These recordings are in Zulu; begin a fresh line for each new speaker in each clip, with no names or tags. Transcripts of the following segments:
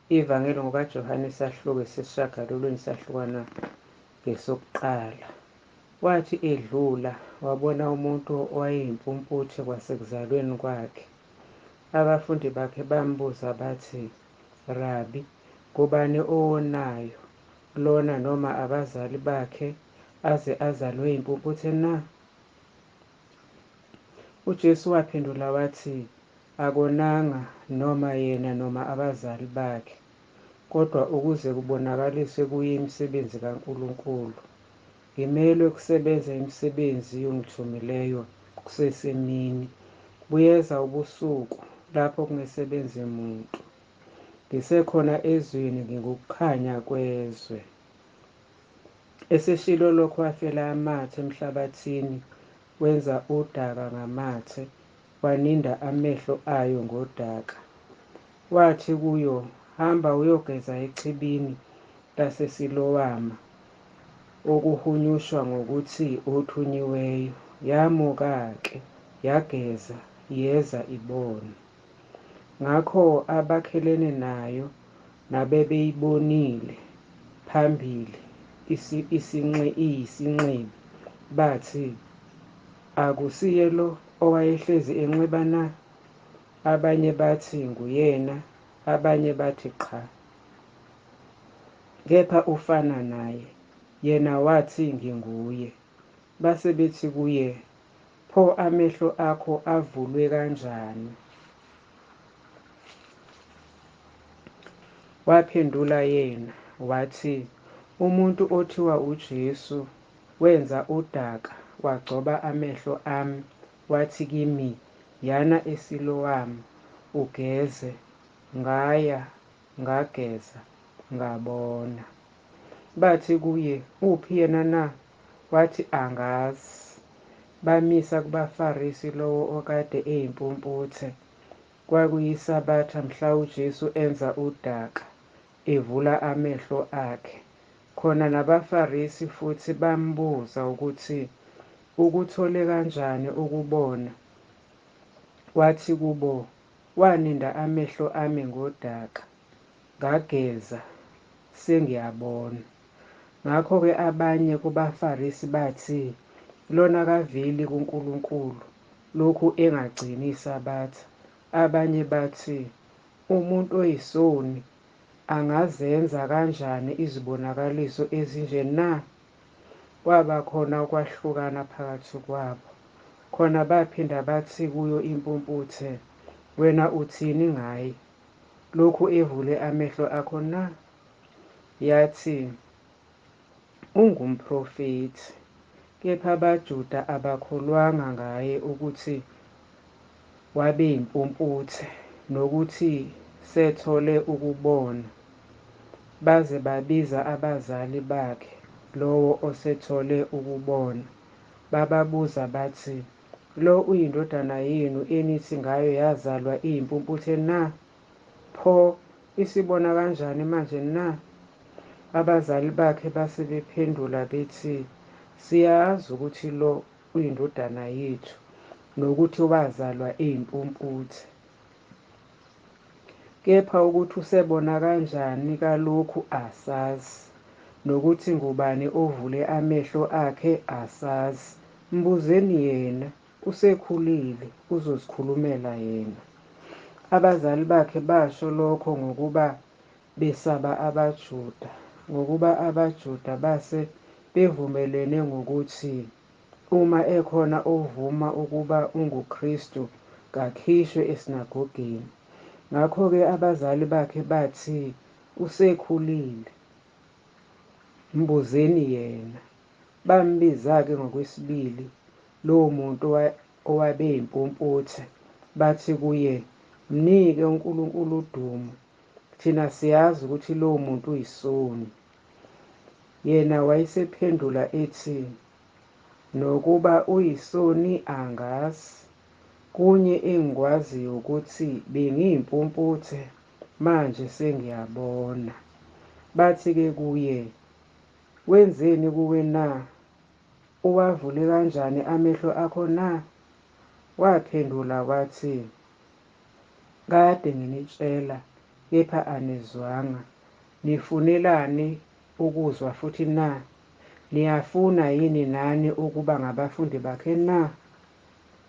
Ivangeli ngokaJohane isahluko esisishagalolunye sahlukana ngesokuqala. Wathi edlula wabona umuntu owayeyimpumputhe kwasekuzalweni kwakhe. Abafundi bakhe bambuza bathi, Rabi, ngubani owonayo, lona noma abazali bakhe, aze azalwe yimpumputhe na? UJesu waphendula wathi, akonanga noma yena noma abazali bakhe, kodwa ukuze kubonakaliswe kuye imisebenzi kaNkulunkulu. Ngimelwe kusebenza imisebenzi yongithumileyo kusesemini. Buyeza ubusuku lapho kungasebenzi muntu. Ngisekhona ezweni ngingukukhanya kwezwe. Eseshilo lokhu wafela amathe emhlabathini, wenza udaka ngamathe, waninda amehlo ayo ngodaka. Wathi kuyo, hamba uyogeza echibini laseSilowama, okuhunyushwa ngokuthi othunyiweyo. Yamuka-ke, yageza, yeza ibona. Ngakho abakhelene nayo nabebeyibonile phambili iyisinxibi bathi, akusiye lo owayehlezi enxiba na? Abanye bathi nguyena, abanye bathi qha, kepha ufana naye. Yena wathi nginguye. Base bethi kuye, pho amehlo akho avulwe kanjani? Waphendula yena wathi, umuntu othiwa uJesu wenza udaka, wagcoba amehlo ami, wathi kimi, yana eSilowama ugeze. Ngaya, ngageza, ngabona. Bathi kuye, uphi yena na? Wathi angazi. Bamisa kubaFarisi lowo okade eyimpumputhe. KwakuyiSabatha mhla uJesu enza udaka, evula amehlo akhe. Khona nabaFarisi futhi bambuza ukuthi ukuthole kanjani ukubona. Wathi kubo, waninda amehlo ami ngodaka, ngageza, sengiyabona. Ngakho-ke abanye kubaFarisi bathi, lona kaveli kuNkulunkulu, lokhu engagcini iSabatha. Abanye bathi, umuntu oyisoni angazenza kanjani izibonakaliso ezinje na? Kwaba khona ukwahlukana phakathi kwabo. Khona baphinda bathi kuyo impumputhe, wena uthini ngaye? Lokhu evule amehlo akho na? Yathi, ungumprofethi. Kepha abaJuda abakholwanga ngaye ukuthi wabeyimpumputhe, nokuthi sethole ukubona. Baze babiza abazali bakhe, lowo osethole ukubona. Bababuza bathi, lo uyindodana yenu enithi ngayo yazalwa iyimpumputhe na? Pho isibona kanjani manje na? Abazali bakhe base bephendula bethi, siyazi ukuthi lo uyindodana yethu, nokuthi wazalwa eyimpumputhe. Kepha ukuthi usebona kanjani kalokhu asazi, nokuthi ngubani ovule amehlo akhe asazi. Mbuzeni yena, usekhulile, uzozikhulumela yena. Abazali bakhe basho lokho ngokuba besaba abaJuda, ngokuba abaJuda base bevumelene ngokuthi uma ekhona ovuma ukuba unguKristu, kakhishwe esinagogeni. Ngakho-ke abazali bakhe bathi, usekhulile, mbuzeni yena. Bambiza-ke ngokwesibili lowo muntu owabeyimpumputhe, bathi kuye, mnike uNkulunkulu udumo, thina siyazi ukuthi lowo muntu uyisoni. Yena wayesephendula ethi, nokuba uyisoni angazi. Kunye engikwaziyo ukuthi bengiyimpumputhe, manje sengiyabona. Bathi-ke kuye, wenzeni kuwe na? Uwavule kanjani amehlo akho na? Waphendula wathi, kade nginitshela kepha anizwanga. Nifunelani ukuzwa futhi na? Niyafuna yini nani ukuba ngabafundi bakhe na?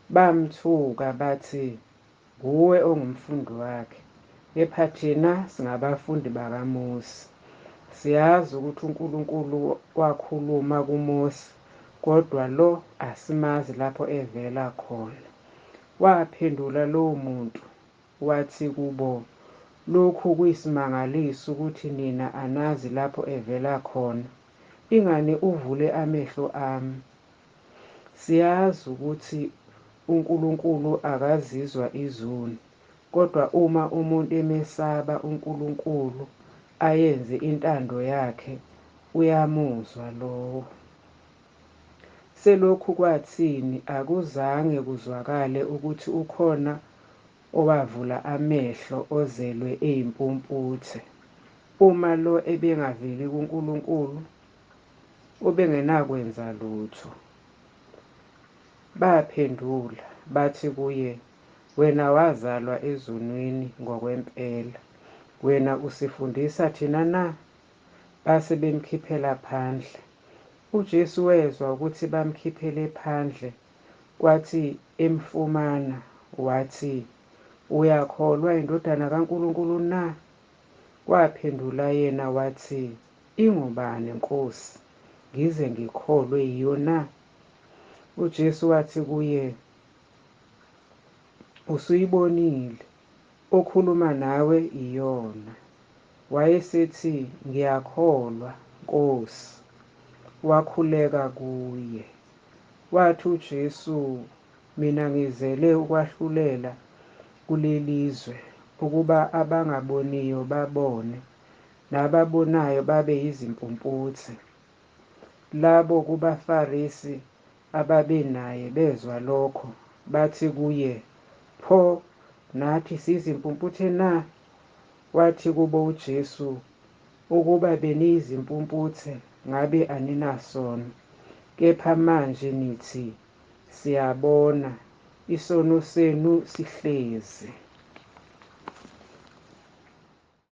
Bamthuka bathi, nguwe ongumfundi wakhe, kepha thina singabafundi bakaMose. Siyazi ukuthi uNkulunkulu wakhuluma kuMose, kodwa lo asimazi lapho evela khona. Waphendula lowo muntu wathi kubo, lokhu kuyisimangaliso ukuthi nina anazi lapho evela khona. Ingani uvule amehlo ami. Siyazi ukuthi uNkulunkulu akazizwa izoni, kodwa uma umuntu emesaba uNkulunkulu ayenze intando yakhe, uyamuzwa lowo. Selokhu kwathini akuzange kuzwakale ukuthi ukhona owavula amehlo ozelwe eyimpumputhe. Uma lo ebengaveli kuNkulunkulu, ubengenakwenza lutho. Baphendula bathi kuye, wena wazalwa ezonweni ngokwempela. Wena usifundisa thina na? Base bemkhiphela phandle. UJesu wezwa ukuthi bamkhiphele phandle, kwathi emfumana wathi, uyakholwa indodana kaNkulunkulu na? Waphendula yena wathi, ingubani Nkosi, ngize ngikholwe yiyo na? UJesu wathi kuye, usuyibonile, okhuluma nawe iyona. Wayesethi, ngiyakholwa Nkosi. Wakhuleka kuye. Wathi uJesu, mina ngizele ukwahlulela kulelizwe, ukuba abangaboniyo babone, nababonayo babe yizimpumputhe. Labo kubaFarisi ababenaye bezwa lokho, bathi kuye, pho nathi sizimpumputhe na? Wathi kubo uJesu, ukuba beniyizimpumputhe ngabe aninasono, kepha manje nithi, siyabona, isono senu sihlezi.